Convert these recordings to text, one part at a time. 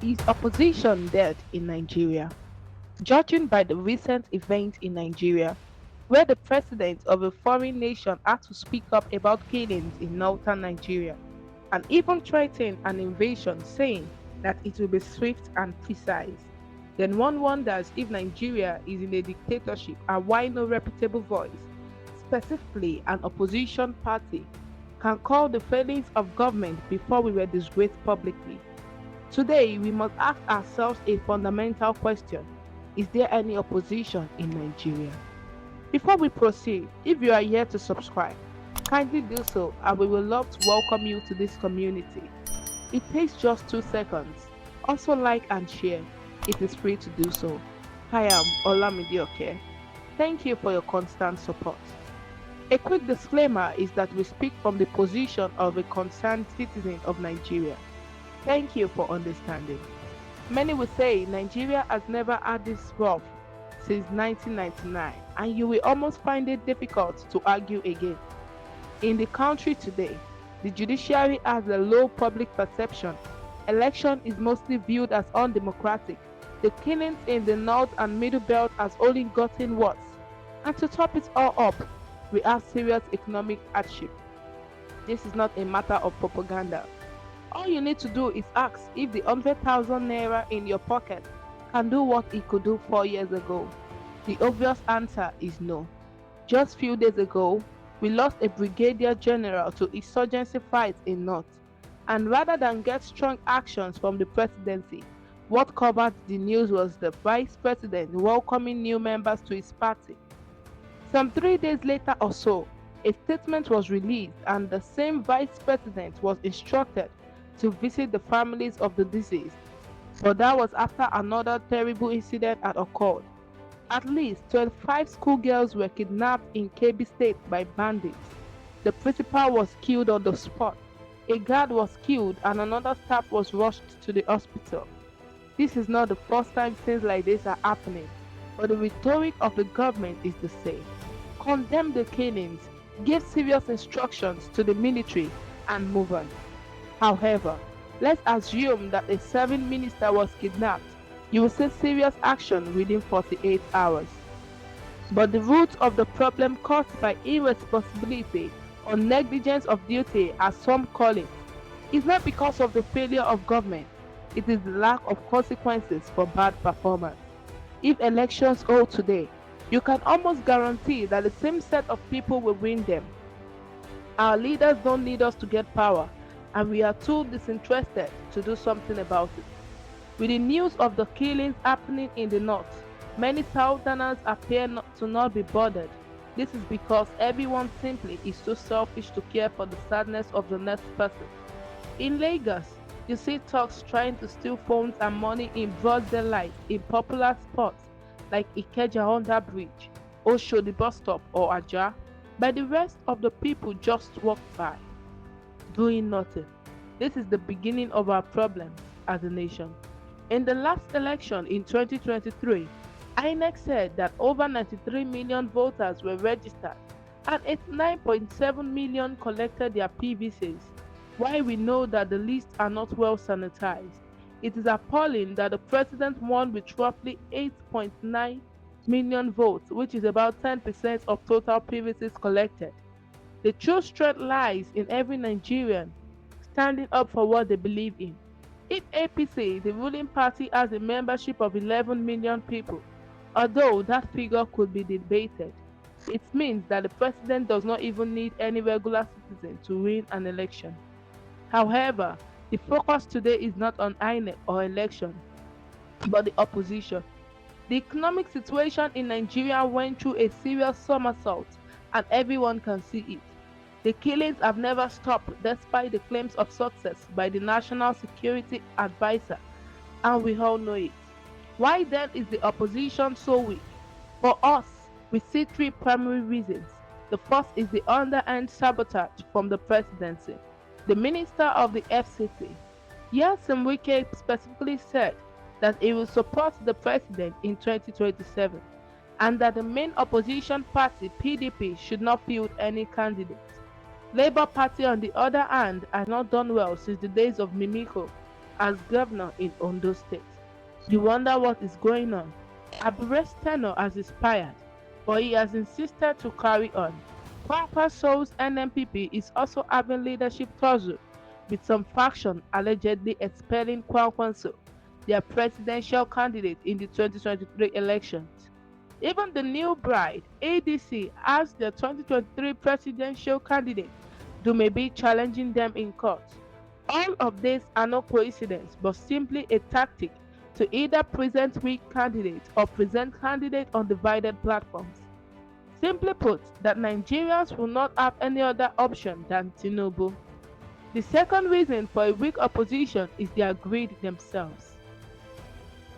Is opposition dead in Nigeria? Judging by the recent events in Nigeria, where the president of a foreign nation had to speak up about killings in northern Nigeria and even threaten an invasion, saying that it will be swift and precise, then one wonders if Nigeria is in a dictatorship and why no reputable voice, specifically an opposition party, can call the failings of government before we were disgraced publicly. Today, we must ask ourselves a fundamental question. Is there any opposition in Nigeria? Before we proceed, if you are here to subscribe, kindly do so and we will love to welcome you to this community. It takes just 2 seconds. Also like and share. It is free to do so. I am Olamide Oke. Thank you for your constant support. A quick disclaimer is that we speak from the position of a concerned citizen of Nigeria. Thank you for understanding. Many will say Nigeria has never had this rough since 1999, and you will almost find it difficult to argue again. In the country today, the judiciary has a low public perception. Election is mostly viewed as undemocratic. The killings in the north and middle belt has only gotten worse. And to top it all up, we have serious economic hardship. This is not a matter of propaganda. All you need to do is ask if the 100,000 naira in your pocket can do what it could do 4 years ago. The obvious answer is no. Just few days ago, we lost a brigadier general to insurgency fights in North. And rather than get strong actions from the presidency, what covered the news was the vice president welcoming new members to his party. Some 3 days later or so, a statement was released and the same vice president was instructed to visit the families of the deceased. But that was after another terrible incident had occurred. At least 25 schoolgirls were kidnapped in Kebbi State by bandits. The principal was killed on the spot. A guard was killed and another staff was rushed to the hospital. This is not the first time things like this are happening, but the rhetoric of the government is the same. Condemn the killings, give serious instructions to the military, and move on. However, let's assume that a serving minister was kidnapped. You will see serious action within 48 hours. But the root of the problem caused by irresponsibility or negligence of duty, as some call it, is not because of the failure of government. It is the lack of consequences for bad performance. If elections hold today, you can almost guarantee that the same set of people will win them. Our leaders don't need us to get power, and we are too disinterested to do something about it. With the news of the killings happening in the north, many Southerners appear to not be bothered. This is because everyone simply is too selfish to care for the sadness of the next person. In Lagos, you see thugs trying to steal phones and money in broad daylight in popular spots like Ikeja Under Bridge, Oshodi bus stop or Aja, but the rest of the people just walk by, doing nothing. This is the beginning of our problems as a nation. In the last election in 2023, INEC said that over 93 million voters were registered and 89.7 million collected their PVCs. While we know that the lists are not well sanitized, it is appalling that the president won with roughly 8.9 million votes, which is about 10% of total PVCs collected. The true strength lies in every Nigerian standing up for what they believe in. If APC, the ruling party, has a membership of 11 million people, although that figure could be debated, it means that the president does not even need any regular citizen to win an election. However, the focus today is not on INEC or election, but the opposition. The economic situation in Nigeria went through a serious somersault, and everyone can see it. The killings have never stopped despite the claims of success by the National Security Advisor, and we all know it. Why then is the opposition so weak? For us, we see three primary reasons. The first is the underhand sabotage from the presidency. The Minister of the FCT, Nyesom Wike, specifically said that he will support the president in 2027 and that the main opposition party, PDP, should not field any candidate. Labour Party, on the other hand, has not done well since the days of Mimiko, as governor in Ondo State. You wonder what is going on? Abure's tenure has expired, but he has insisted to carry on. Kwankwaso's NNPP is also having leadership tussle, with some faction allegedly expelling Kwankwaso, their presidential candidate in the 2023 elections. Even the new bride, ADC, as their 2023 presidential candidate, Dumebi challenging them in court. All of these are no coincidence, but simply a tactic to either present weak candidates or present candidates on divided platforms. Simply put, that Nigerians will not have any other option than Tinubu. The second reason for a weak opposition is their greed themselves.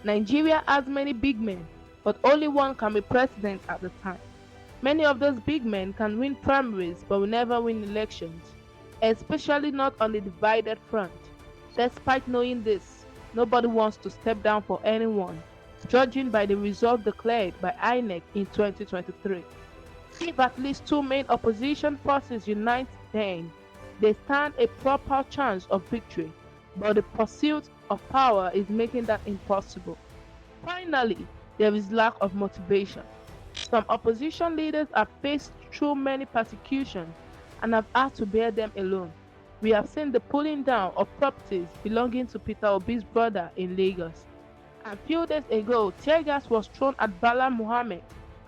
Nigeria has many big men, but only one can be president at a time. Many of those big men can win primaries but will never win elections, especially not on the divided front. Despite knowing this, nobody wants to step down for anyone, judging by the result declared by INEC in 2023. If at least two main opposition forces unite, then they stand a proper chance of victory, but the pursuit of power is making that impossible. Finally, there is lack of motivation. Some opposition leaders have faced through many persecutions and have had to bear them alone. We have seen the pulling down of properties belonging to Peter Obi's brother in Lagos. A few days ago, tear gas was thrown at Bala Muhammad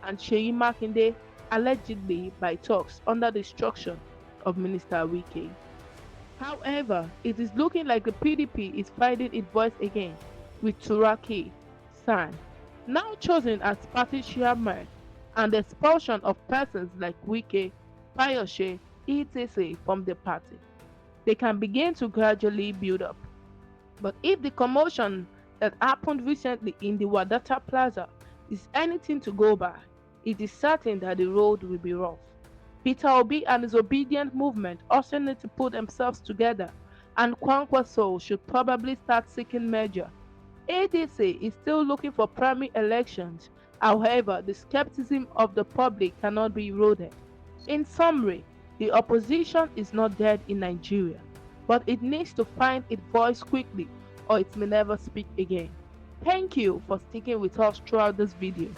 and Sheyi Makinde, allegedly by talks under the instruction of Minister Wike. However, it is looking like the PDP is finding its voice again, with Turaki San now chosen as party chairman, and the expulsion of persons like Wike, Fayose, etc. from the party. They can begin to gradually build up. But if the commotion that happened recently in the Wadata Plaza is anything to go by, it is certain that the road will be rough. Peter Obi and his obedient movement also need to put themselves together, and Kwankwaso should probably start seeking merger. ADC is still looking for primary elections. However, the skepticism of the public cannot be eroded. In summary, the opposition is not dead in Nigeria, but it needs to find its voice quickly or it may never speak again. Thank you for sticking with us throughout this video.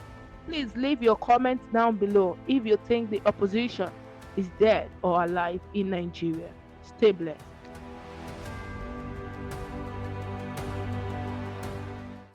Please leave your comments down below if you think the opposition is dead or alive in Nigeria. Stay blessed.